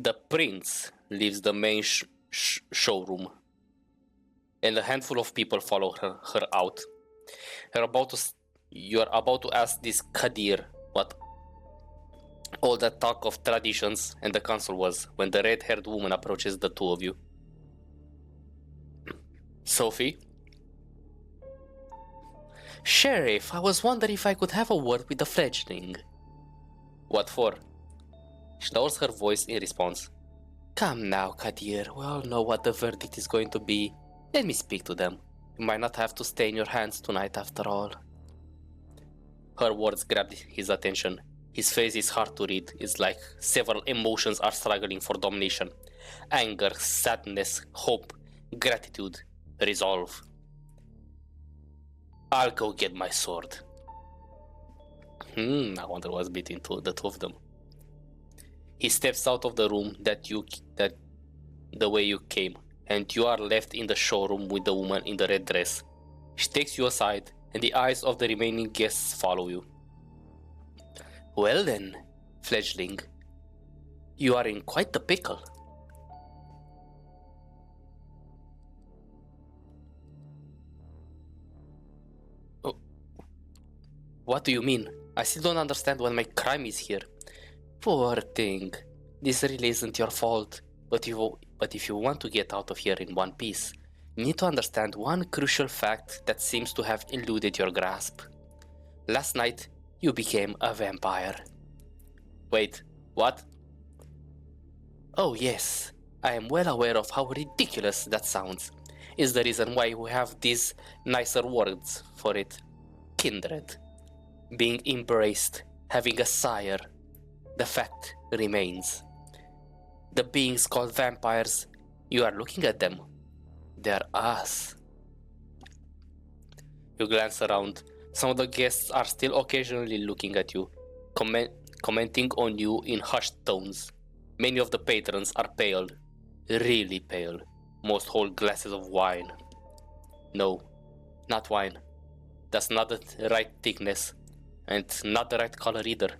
The prince leaves the main showroom, and a handful of people follow her out. You're about to ask this Kadir what all that talk of traditions and the council was when the red-haired woman approaches the two of you. Sophie? Sheriff, I was wondering if I could have a word with the fledgling. What for? She lowers her voice in response. Come now, Kadir, we all know what the verdict is going to be. Let me speak to them. You might not have to stay in your hands tonight after all. Her words grabbed his attention. His face is hard to read. It's like several emotions are struggling for domination. Anger, sadness, hope, gratitude, resolve. I'll go get my sword. I wonder what's between the two of them. He steps out of the room the way you came, and you are left in the showroom with the woman in the red dress. She takes you aside, and the eyes of the remaining guests follow you. Well then, fledgling, you are in quite the pickle. Oh, what do you mean? I still don't understand what my crime is here. Poor thing. This really isn't your fault, but if you want to get out of here in one piece, you need to understand one crucial fact that seems to have eluded your grasp. Last night, you became a vampire. Wait, what? Oh yes, I am well aware of how ridiculous that sounds. Is the reason why we have these nicer words for it. Kindred. Being embraced, having a sire. The fact remains. The beings called vampires, you are looking at them. They're us. You glance around. Some of the guests are still occasionally looking at you, commenting on you in hushed tones. Many of the patrons are pale, really pale. Most hold glasses of wine. No, not wine. That's not the right thickness, and not the right color either.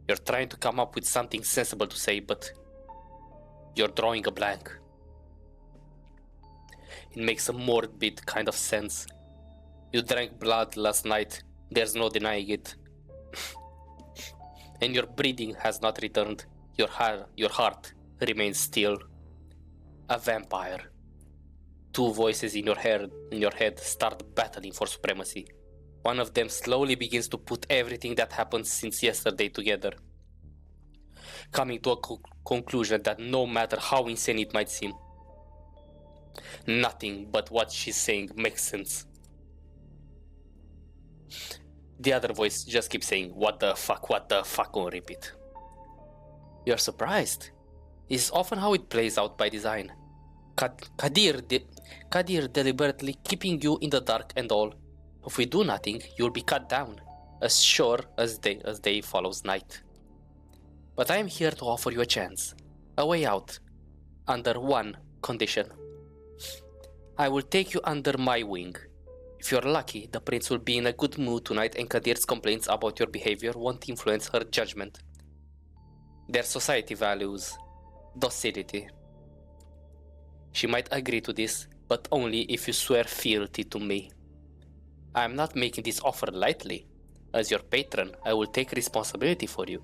You're trying to come up with something sensible to say, but you're drawing a blank. It makes a morbid kind of sense. You drank blood last night, there's no denying it. And your breathing has not returned. Your heart remains still. A vampire. Two voices in your head start battling for supremacy. One of them slowly begins to put everything that happened since yesterday together, coming to a conclusion that no matter how insane it might seem, nothing but what she's saying makes sense. The other voice just keeps saying, what the fuck, on repeat. You're surprised. This is often how it plays out by design. Kadir deliberately keeping you in the dark and all. If we do nothing, you'll be cut down, as sure as day follows night. But I am here to offer you a chance, a way out, under one condition. I will take you under my wing. If you're lucky, the prince will be in a good mood tonight and Kadir's complaints about your behavior won't influence her judgment. Their society values docility. She might agree to this, but only if you swear fealty to me. I am not making this offer lightly. As your patron, I will take responsibility for you.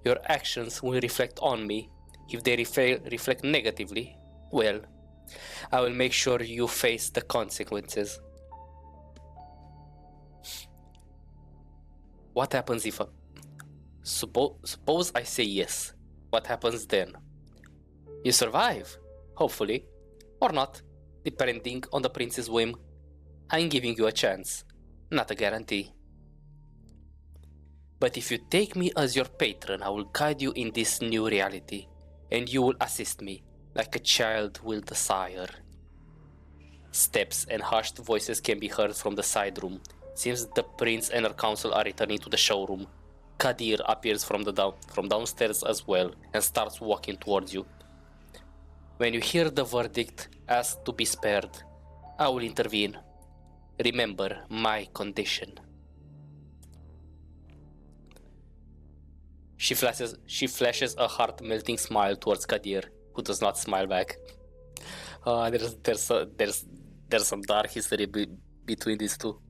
Your actions will reflect on me. If they reflect negatively, well, I will make sure you face the consequences. What happens if suppose I say yes? What happens then? You survive, hopefully, or not, depending on the prince's whim. I'm giving you a chance, not a guarantee. But if you take me as your patron, I will guide you in this new reality, and you will assist me, like a child will the sire. Steps and hushed voices can be heard from the side room. Seems the prince and her council are returning to the showroom. Kadir appears from downstairs as well and starts walking towards you. When you hear the verdict, ask to be spared. I will intervene. Remember my condition. She flashes a heart-melting smile towards Kadir, who does not smile back. There's some dark history between these two.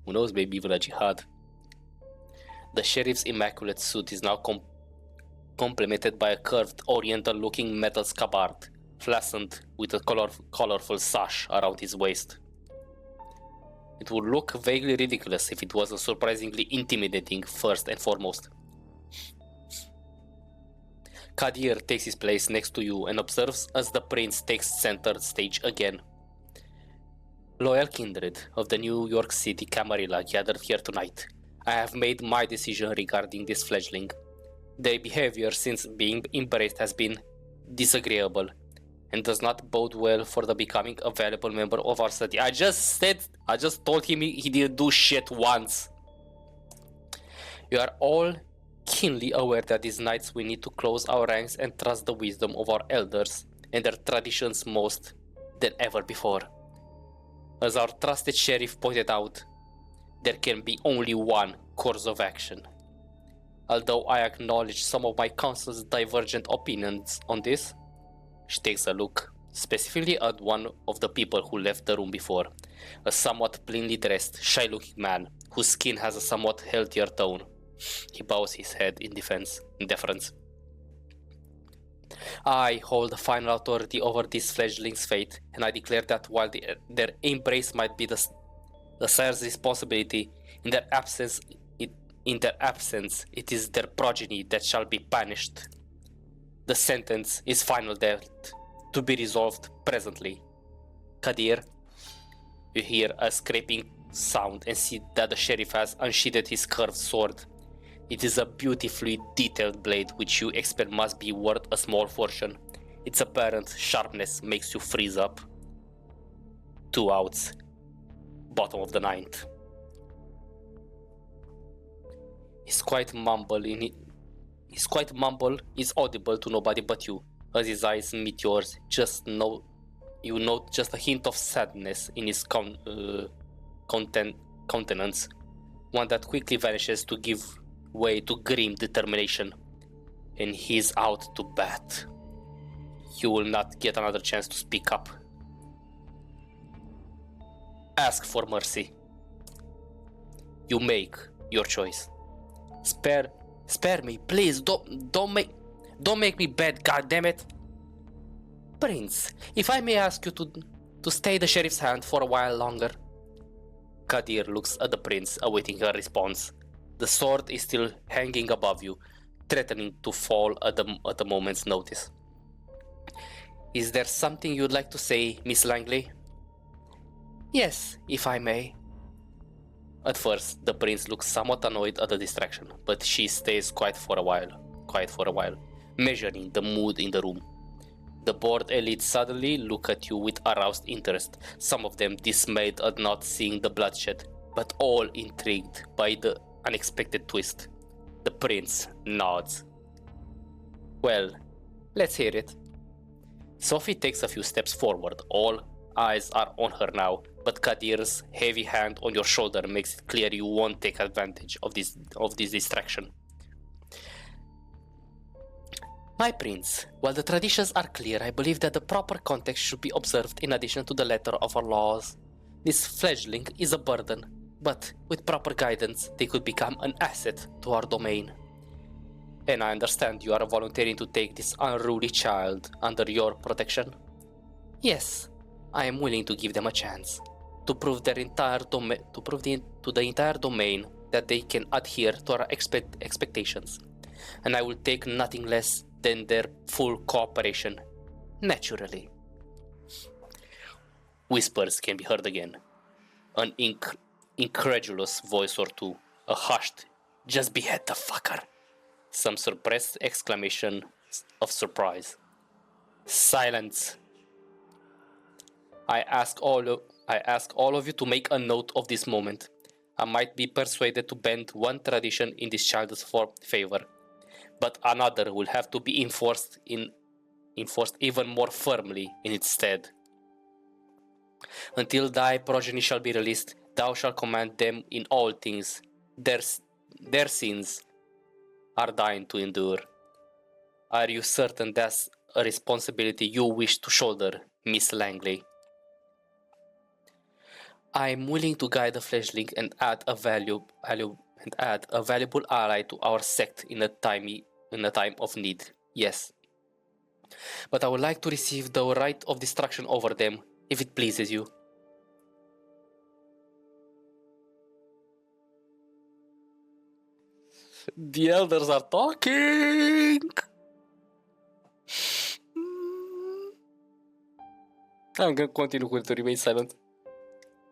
Who knows, maybe even a jihad. The sheriff's immaculate suit is now complemented by a curved, oriental-looking metal scabbard, fastened with a colorful sash around his waist. It would look vaguely ridiculous if it wasn't surprisingly intimidating first and foremost. Kadir takes his place next to you and observes as the prince takes center stage again. Loyal kindred of the New York City Camarila gathered here tonight. I have made my decision regarding this fledgling. Their behavior since being embraced has been disagreeable and does not bode well for the becoming a valuable member of our city. I just told him he didn't do shit once. You are all keenly aware that these nights we need to close our ranks and trust the wisdom of our elders and their traditions most than ever before. As our trusted sheriff pointed out, there can be only one course of action. Although I acknowledge some of my council's divergent opinions on this, she takes a look specifically at one of the people who left the room before, a somewhat plainly dressed, shy-looking man whose skin has a somewhat healthier tone. He bows his head in deference. I hold the final authority over this fledgling's fate, and I declare that while their embrace might be the sire's responsibility, in their absence, it is their progeny that shall be punished. The sentence is final death, to be resolved presently. Kadir, you hear a scraping sound and see that the sheriff has unsheathed his curved sword. It is a beautifully detailed blade which you expect must be worth a small fortune. Its apparent sharpness makes you freeze up. 2 outs. Bottom of the 9th. His quiet mumble is audible to nobody but you. As his eyes meet yours, you note just a hint of sadness in his countenance, one that quickly vanishes to give way to grim determination. And he's out to bat. You will not get another chance to speak up. Ask for mercy. You make your choice. Spare me, please. Don't make me bad, goddammit. Prince, if I may ask you to stay the sheriff's hand for a while longer. Kadir looks at the prince, awaiting her response. The sword is still hanging above you, threatening to fall at the moment's notice. Is there something you'd like to say, Miss Langley? Yes, if I may. At first, the prince looks somewhat annoyed at the distraction, but she stays quiet for a while, measuring the mood in the room. The bored elite suddenly look at you with aroused interest, some of them dismayed at not seeing the bloodshed, but all intrigued by the unexpected twist. The prince nods. Well, let's hear it. Sophie takes a few steps forward. All eyes are on her now, but Kadir's heavy hand on your shoulder makes it clear you won't take advantage of this distraction. My prince, while the traditions are clear, I believe that the proper context should be observed in addition to the letter of our laws. This fledgling is a burden, but with proper guidance, they could become an asset to our domain. And I understand you are volunteering to take this unruly child under your protection? Yes, I am willing to give them a chance, to prove to the entire domain that they can adhere to our expectations, and I will take nothing less than their full cooperation, naturally. Whispers can be heard again. An incredulous voice or two, a hushed, just behead the fucker. Some suppressed exclamation of surprise. Silence. I ask all of you to make a note of this moment. I might be persuaded to bend one tradition in this child's favor, but another will have to be enforced even more firmly in its stead. Until thy progeny shall be released, thou shalt command them in all things. Their sins are dying to endure. Are you certain that's a responsibility you wish to shoulder, Miss Langley? I am willing to guide the fledgling and add a valuable ally to our sect in a time of need. Yes, but I would like to receive the right of destruction over them, if it pleases you. The elders are talking. I'm gonna continue to remain silent.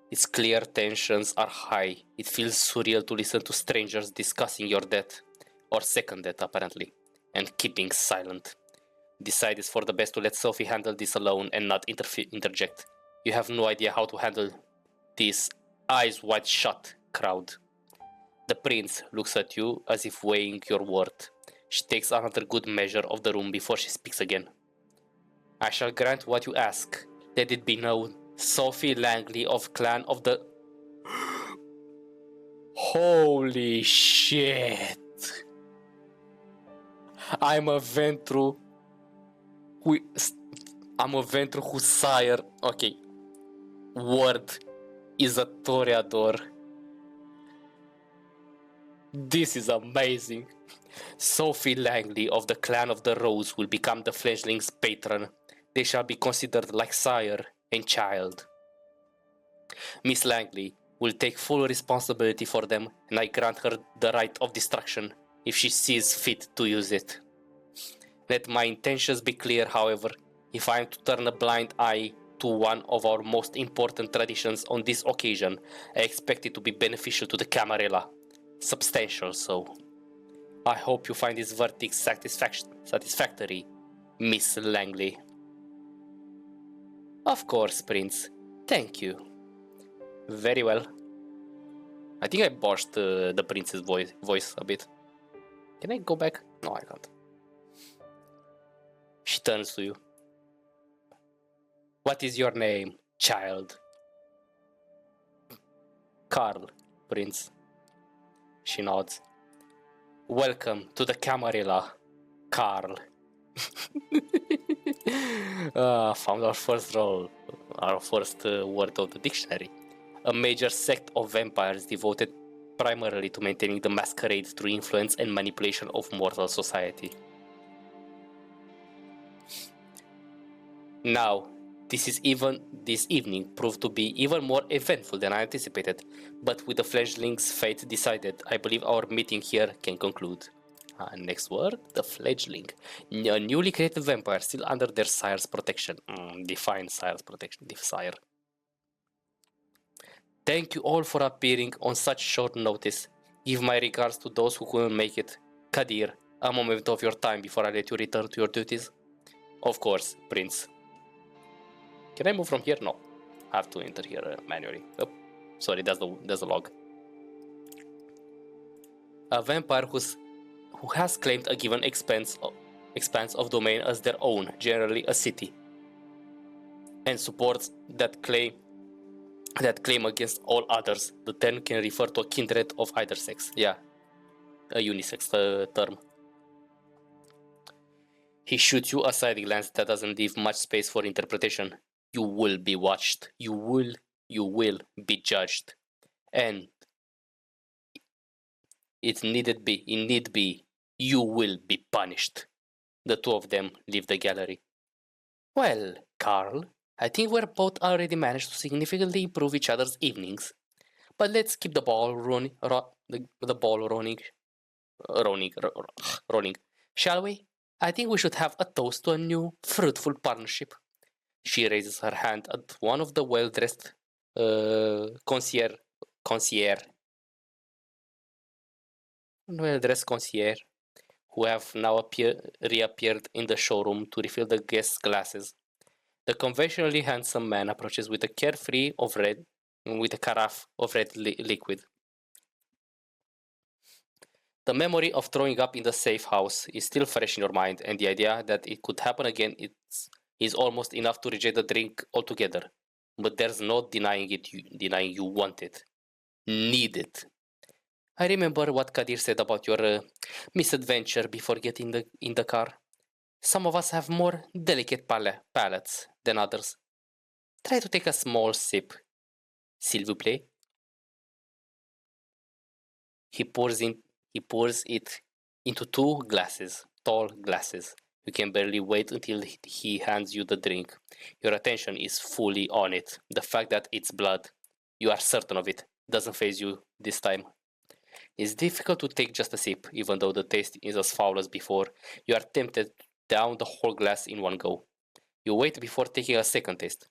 Its clear tensions are high. It feels surreal to listen to strangers discussing your death, or second death apparently, and keeping silent. Decide it's for the best to let Sophie handle this alone and not interject. You have no idea how to handle this eyes wide shut crowd. The prince looks at you as if weighing your worth. She takes another good measure of the room before she speaks again. I shall grant what you ask. Let it be known, Sophie Langley of Clan of the... Holy shit! I'm a Ventrue whose sire... Okay. Word is a Toreador. This is amazing. Sophie Langley of the Clan of the Rose will become the fledgling's patron. They shall be considered like sire and child. Miss Langley will take full responsibility for them, and I grant her the right of destruction if she sees fit to use it. Let my intentions be clear, however. If I am to turn a blind eye to one of our most important traditions on this occasion, I expect it to be beneficial to the Camarilla. Substantial so. I hope you find this verdict satisfactory, Miss Langley. Of course, Prince. Thank you. Very well. I think I botched the prince's voice a bit. Can I go back? No, I can't. She turns to you. What is your name, child? Carl, Prince. She nods. Welcome to the Camarilla, Carl. Found our first word of the dictionary. A major sect of vampires devoted primarily to maintaining the Masquerade through influence and manipulation of mortal society. Now, this evening proved to be even more eventful than I anticipated, but with the fledgling's fate decided, I believe our meeting here can conclude. Next word, the fledgling. A newly created vampire still under their sire's protection. Define sire's protection, sire. Thank you all for appearing on such short notice. Give my regards to those who couldn't make it. Kadir, a moment of your time before I let you return to your duties. Of course, Prince. Can I move from here? No. I have to enter here manually. Oh, sorry, that's the log. A vampire who has claimed a given expanse of domain as their own, generally a city, and supports that claim against all others. The term can refer to a kindred of either sex. Yeah, a unisex term. He shoots you a side glance that doesn't leave much space for interpretation. You will be watched. You will be judged. And it need be, you will be punished. The two of them leave the gallery. Well, Carl, I think we're both already managed to significantly improve each other's evenings. But let's keep the ball rolling, shall we? I think we should have a toast to a new, fruitful partnership. She raises her hand at one of the well-dressed concierge who have now reappeared in the showroom to refill the guests' glasses. The conventionally handsome man approaches with a carafe of red liquid. The memory of throwing up in the safe house is still fresh in your mind, and the idea that it could happen again is almost enough to reject the drink altogether. But there's no denying you want it. Need it. I remember what Kadir said about your misadventure before getting in the car. Some of us have more delicate palates than others. Try to take a small sip, s'il vous plaît. He pours it into two glasses, tall glasses. You can barely wait until he hands you the drink. Your attention is fully on it. The fact that it's blood, you are certain of it, doesn't faze you this time. It's difficult to take just a sip, even though the taste is as foul as before. You are tempted down the whole glass in one go. You wait before taking a second taste.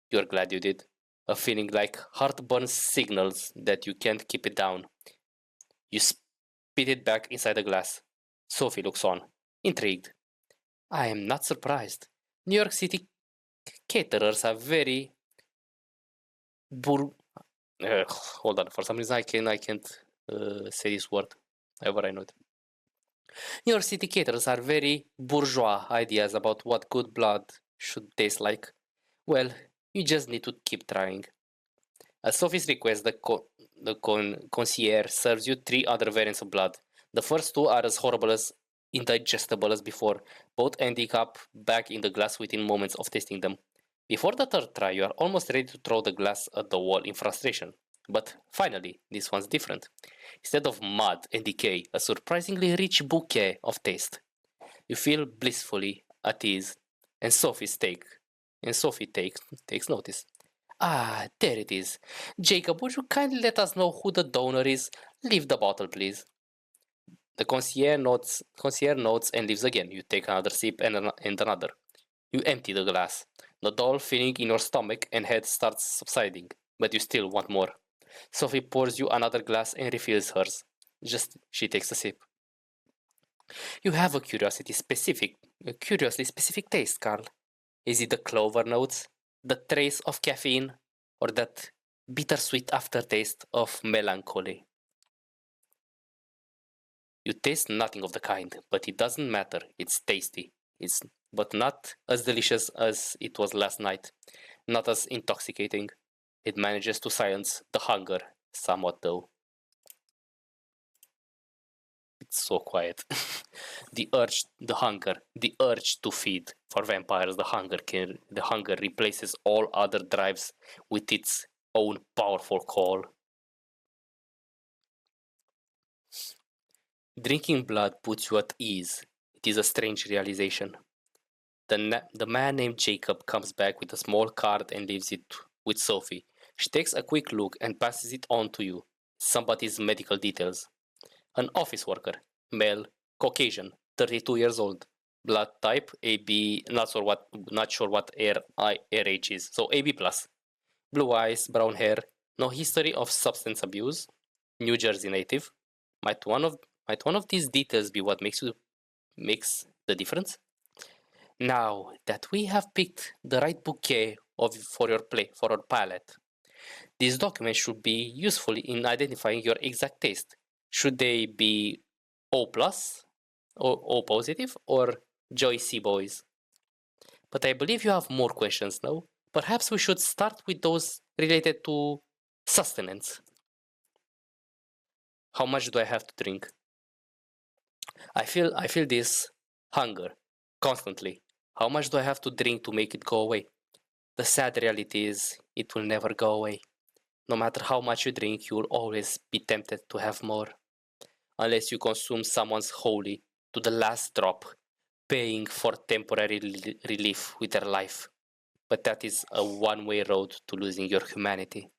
You're glad you did. A feeling like heartburn signals that you can't keep it down. You spit it back inside the glass. Sophie looks on, intrigued. I am not surprised. New York City caterers are very hold on, for some reason I can't say this word. However, I know it. New York City caterers are very bourgeois ideas about what good blood should taste like. Well, you just need to keep trying. At Sophie's request, the concierge serves you three other variants of blood. The first two are as horrible as indigestible as before, both ending up back in the glass within moments of tasting them. Before the third try, you are almost ready to throw the glass at the wall in frustration. But finally, this one's different. Instead of mud and decay, a surprisingly rich bouquet of taste. You feel blissfully at ease, and Sophie takes notice. Ah, there it is. Jacob, would you kindly let us know who the donor is? Leave the bottle, please. The concierge notes and leaves again. You take another sip and another. You empty the glass. The dull feeling in your stomach and head starts subsiding, but you still want more. Sophie pours you another glass and refills hers. She takes a sip. You have a curiously specific taste, Carl. Is it the clover notes, the trace of caffeine, or that bittersweet aftertaste of melancholy? You taste nothing of the kind, but it doesn't matter. It's tasty. But not as delicious as it was last night, not as intoxicating. It manages to silence the hunger, somewhat though. It's so quiet. The urge to feed. For vampires, the hunger replaces all other drives with its own powerful call. Drinking blood puts you at ease. It is a strange realization. The man named Jacob comes back with a small card and leaves it with Sophie. She takes a quick look and passes it on to you. Somebody's medical details. An office worker, male, Caucasian, 32 years old. Blood type AB, not sure what RH is. So AB plus. Blue eyes, brown hair, no history of substance abuse. New Jersey native. Might one of these details be what makes the difference? Now that we have picked the right bouquet for our palate, these documents should be useful in identifying your exact taste. Should they be O plus, or O positive, or Joy C boys? But I believe you have more questions now. Perhaps we should start with those related to sustenance. How much do I have to drink? I feel this hunger constantly. How much do I have to drink to make it go away? The sad reality is it will never go away. No matter how much you drink, you will always be tempted to have more. Unless you consume someone's holy to the last drop, paying for temporary relief with their life. But that is a one-way road to losing your humanity.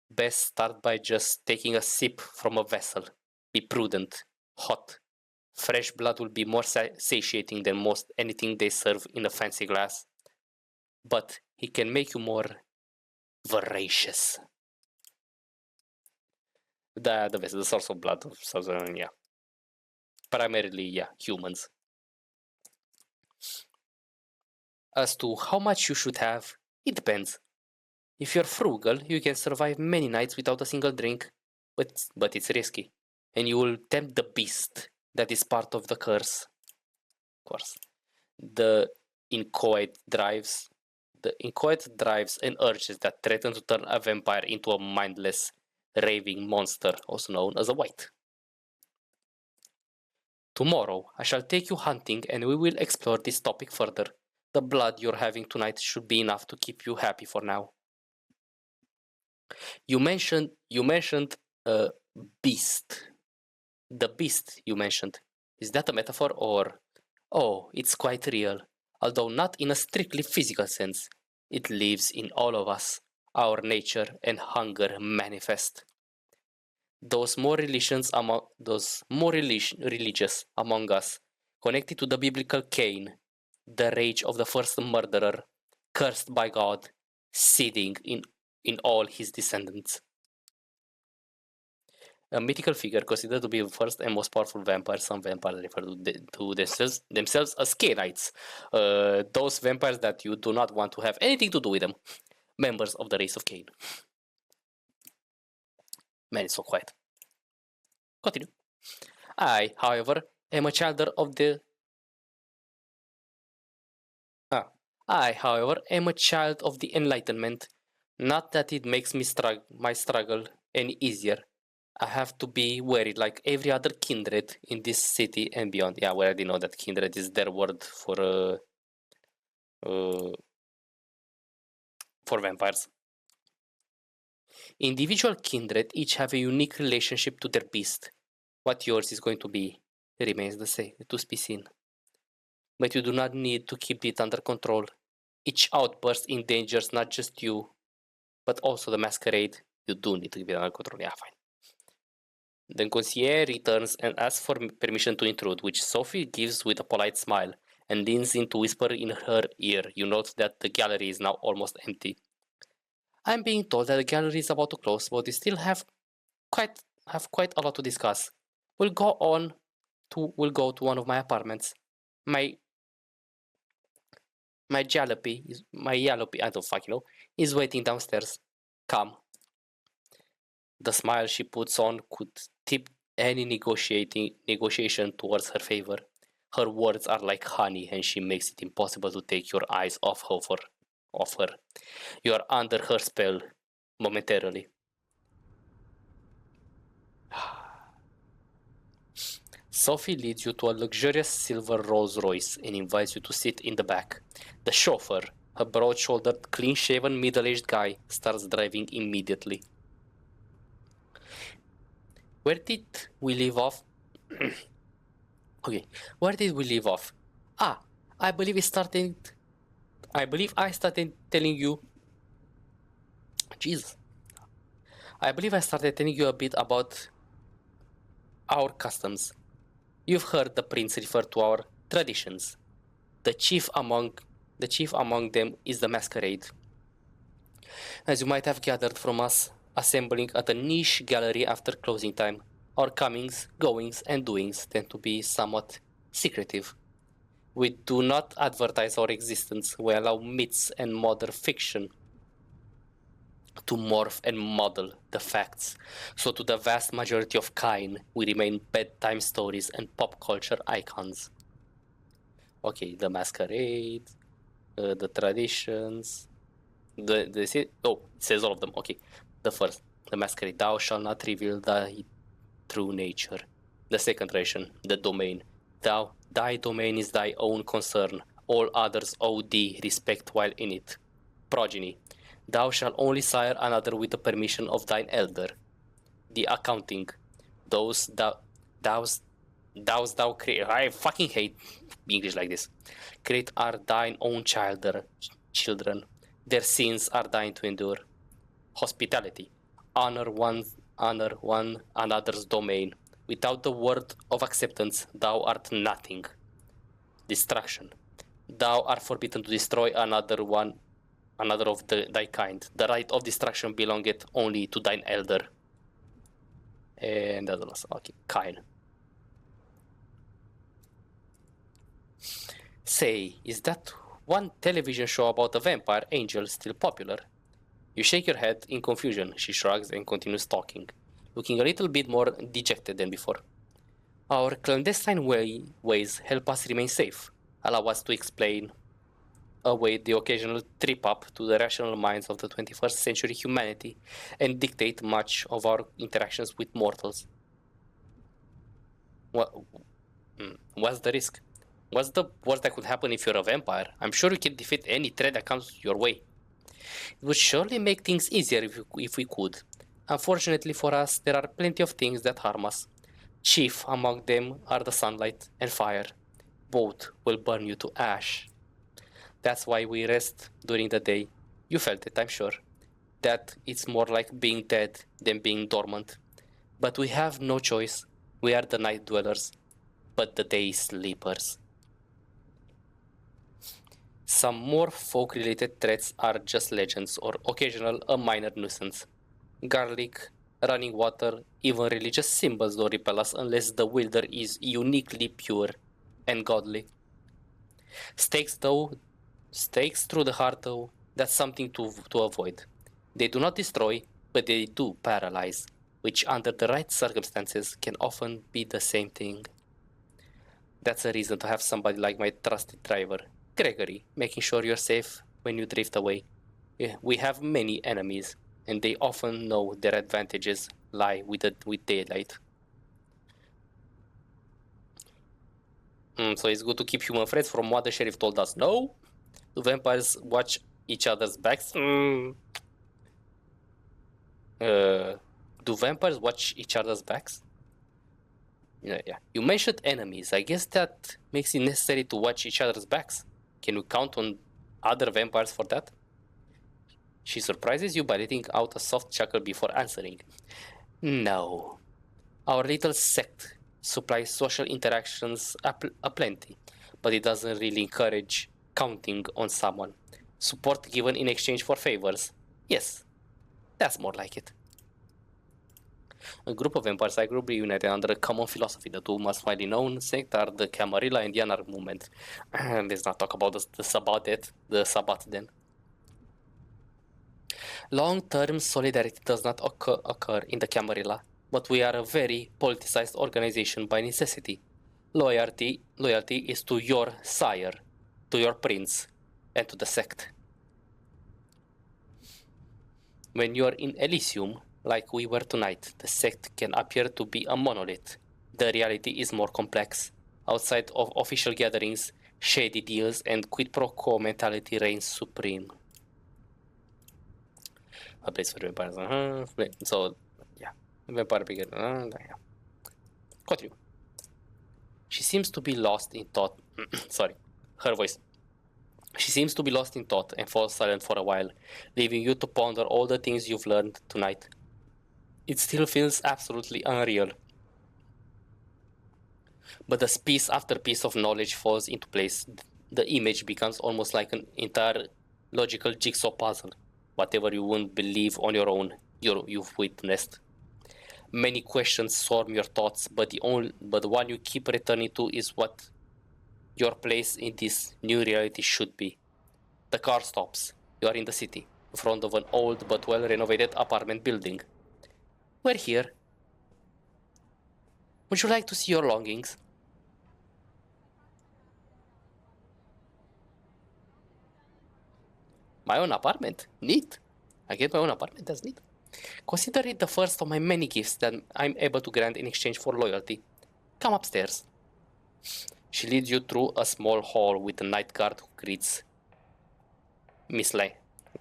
Best start by just taking a sip from a vessel. Be prudent, hot. Fresh blood will be more satiating than most anything they serve in a fancy glass. But it can make you more voracious. The vessel, the source of blood of Southern, yeah. Primarily, yeah, humans. As to how much you should have, it depends. If you're frugal, you can survive many nights without a single drink, but it's risky, and you will tempt the beast that is part of the curse. Of course, the inchoate drives and urges that threaten to turn a vampire into a mindless raving monster, also known as a white. Tomorrow, I shall take you hunting and we will explore this topic further. The blood you're having tonight should be enough to keep you happy for now. You mentioned a beast. The beast you mentioned. Is that a metaphor or... Oh, it's quite real, although not in a strictly physical sense. It lives in all of us. Our nature and hunger manifest. Those more religious among us, connected to the biblical Cain, the rage of the first murderer, cursed by God, seething in all his descendants. A mythical figure considered to be the first and most powerful vampire. Some vampires refer to themselves as Cainites. Those vampires that you do not want to have anything to do with them. Members of the race of Cain. Man, it's so quiet. Continue. I, however, am a child of the... I, however, am a child of the Enlightenment. Not that it makes my struggle any easier. I have to be wary like every other kindred in this city and beyond. Yeah, we already know that kindred is their word for vampires. Individual kindred each have a unique relationship to their beast. What yours is going to be remains the same, to be seen. But you do not need to keep it under control. Each outburst endangers not just you, but also the masquerade. You do need to keep it under control. Yeah, fine. The concierge returns and asks for permission to intrude, which Sophie gives with a polite smile and leans in to whisper in her ear. You note that the gallery is now almost empty. I'm being told that the gallery is about to close, but we still have quite a lot to discuss. We'll go to one of my apartments. My jalopy, I don't fucking know, is waiting downstairs. Come. The smile she puts on could tip any negotiation towards her favor. Her words are like honey, and she makes it impossible to take your eyes off her. You are under her spell momentarily. Sophie leads you to a luxurious silver Rolls Royce and invites you to sit in the back. The chauffeur, a broad-shouldered, clean-shaven, middle-aged guy, starts driving immediately. Where did we leave off? Okay, where did we leave off? I believe I started telling you... Jesus. I believe I started telling you a bit about our customs. You've heard the prince refer to our traditions. The chief among them is the masquerade. As you might have gathered from us assembling at a niche gallery after closing time, our comings, goings, and doings tend to be somewhat secretive. We do not advertise our existence. We allow myths and modern fiction to morph and model the facts. So to the vast majority of kind, we remain bedtime stories and pop culture icons. Okay, the masquerade, the traditions, it says all of them. Okay, the first, the masquerade, thou shalt not reveal thy true nature. The second tradition, the domain, thy domain is thy own concern. All others owe thee respect while in it. Progeny, thou shalt only sire another with the permission of thine elder. The accounting, thou create. I fucking hate English like this. Create are thine own children. Their sins are thine to endure. Hospitality, honor one another's domain. Without the word of acceptance, thou art nothing. Destruction, thou art forbidden to destroy another of thy kind. The right of destruction belongeth only to thine elder. And that's the last. Okay, Kyle. Say, is that one television show about a vampire angel still popular? You shake your head in confusion. She shrugs and continues talking, looking a little bit more dejected than before. Our clandestine ways help us remain safe, allow us to explain away the occasional trip up to the rational minds of the 21st century humanity and dictate much of our interactions with mortals. What's the risk? What's the worst that could happen if you're a vampire? I'm sure you can defeat any threat that comes your way. It would surely make things easier if we could. Unfortunately for us, there are plenty of things that harm us. Chief among them are the sunlight and fire. Both will burn you to ash. That's why we rest during the day. You felt it, I'm sure. That it's more like being dead than being dormant. But we have no choice. We are the night dwellers, but the day sleepers. Some more folk-related threats are just legends or occasional a minor nuisance. Garlic, running water, even religious symbols don't repel us unless the wielder is uniquely pure and godly. Stakes through the heart though, that's something to avoid. They do not destroy, but they do paralyze, which under the right circumstances can often be the same thing. That's a reason to have somebody like my trusted driver, Gregory, making sure you're safe when you drift away. We have many enemies, and they often know their advantages lie with daylight. So it's good to keep human friends from what the sheriff told us. No? Do vampires watch each other's backs? Do vampires watch each other's backs? Yeah. You mentioned enemies. I guess that makes it necessary to watch each other's backs. Can we count on other vampires for that? She surprises you by letting out a soft chuckle before answering. No. Our little sect supplies social interactions aplenty, but it doesn't really encourage counting on someone. Support given in exchange for favors. Yes, that's more like it. A group of vampires I group reunited under a common philosophy. The two most widely known sect are the Camarila and the Anarch movement. Let's not talk about the Sabbat then. Long-term solidarity does not occur in the Camarilla, but we are a very politicized organization by necessity. Loyalty is to your sire, to your prince, and to the sect. When you are in Elysium, like we were tonight, the sect can appear to be a monolith. The reality is more complex. Outside of official gatherings, shady deals and quid pro quo mentality reigns supreme. A place for vampires. So, yeah. Vampire bigger. Yeah. Continue. She seems to be lost in thought. Sorry. Her voice. She seems to be lost in thought and falls silent for a while, leaving you to ponder all the things you've learned tonight. It still feels absolutely unreal. But as piece after piece of knowledge falls into place, the image becomes almost like an entire logical jigsaw puzzle. Whatever you wouldn't believe on your own, you've witnessed. Many questions swarm your thoughts, but the one you keep returning to is what your place in this new reality should be. The car stops. You are in the city, in front of an old but well-renovated apartment building. We're here. Would you like to see your belongings? My own apartment? Neat. I get my own apartment, that's neat. Consider it the first of my many gifts that I'm able to grant in exchange for loyalty. Come upstairs. She leads you through a small hall with a night guard who greets Miss Lang.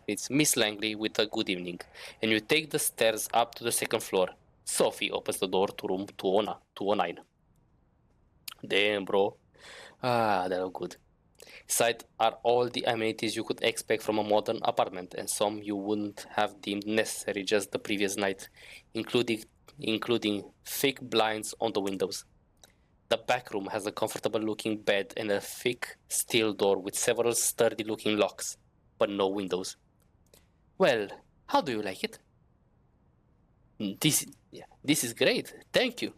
It's Miss Langley with a good evening, and you take the stairs up to the second floor. Sophie opens the door to room 209. Damn, bro. That look good. Inside are all the amenities you could expect from a modern apartment, and some you wouldn't have deemed necessary just the previous night, including thick blinds on the windows. The back room has a comfortable-looking bed and a thick steel door with several sturdy-looking locks, but no windows. Well, how do you like it? This is great, thank you.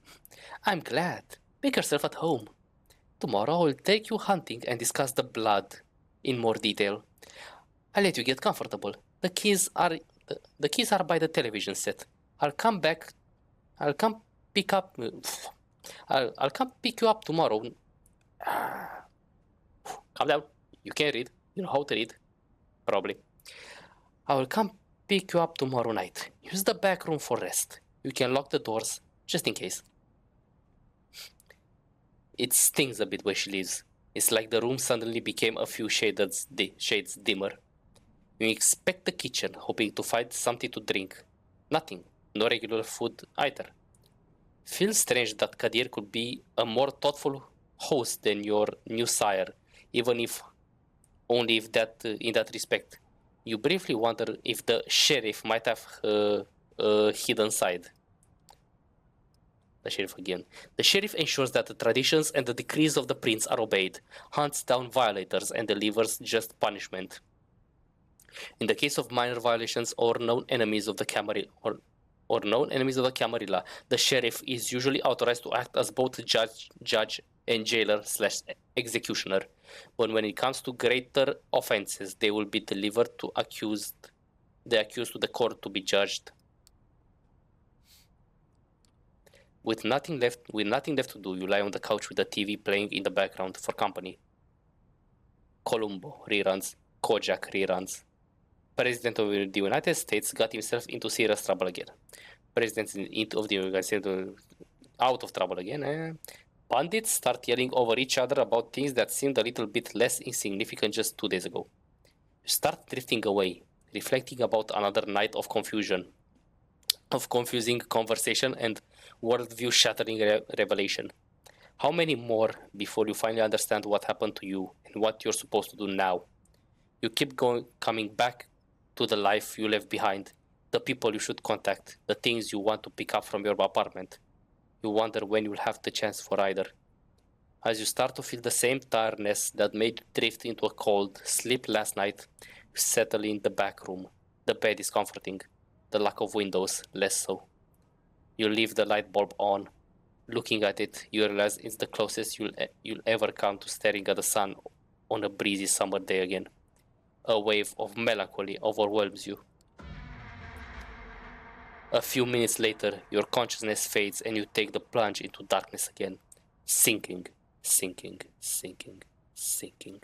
I'm glad. Make yourself at home. Tomorrow I'll take you hunting and discuss the blood in more detail. I'll let you get comfortable. The keys are by the television set. I'll come pick you up tomorrow. Calm down. You can't read. You know how to read? Probably. I will come pick you up tomorrow night. Use the back room for rest. You can lock the doors, just in case. It stings a bit where she lives. It's like the room suddenly became a few shades dimmer. You inspect the kitchen, hoping to find something to drink. Nothing. No regular food either. Feels strange that Kadir could be a more thoughtful host than your new sire, even if only if that in that respect. You briefly wonder if the sheriff might have a hidden side. The sheriff again. The sheriff ensures that the traditions and the decrees of the prince are obeyed, hunts down violators, and delivers just punishment. In the case of minor violations or known enemies of the Camarilla, the sheriff is usually authorized to act as both judge and jailer / executioner. But when it comes to greater offenses, they will be delivered to the accused to the court to be judged. With nothing left to do, you lie on the couch with the TV playing in the background for company. Columbo reruns, Kojak reruns. President of the United States got himself into serious trouble again. President of the United States out of trouble again. Bandits start yelling over each other about things that seemed a little bit less insignificant just 2 days ago. You start drifting away, reflecting about another night of confusion, of confusing conversation and worldview shattering revelation. How many more before you finally understand what happened to you and what you're supposed to do now? You keep coming back to the life you left behind, the people you should contact, the things you want to pick up from your apartment. You wonder when you'll have the chance for either. As you start to feel the same tiredness that made you drift into a cold sleep last night, you settle in the back room. The bed is comforting, the lack of windows less so. You leave the light bulb on. Looking at it, you realize it's the closest you'll ever come to staring at the sun on a breezy summer day again. A wave of melancholy overwhelms you. A few minutes later, your consciousness fades and you take the plunge into darkness again, sinking, sinking, sinking, sinking.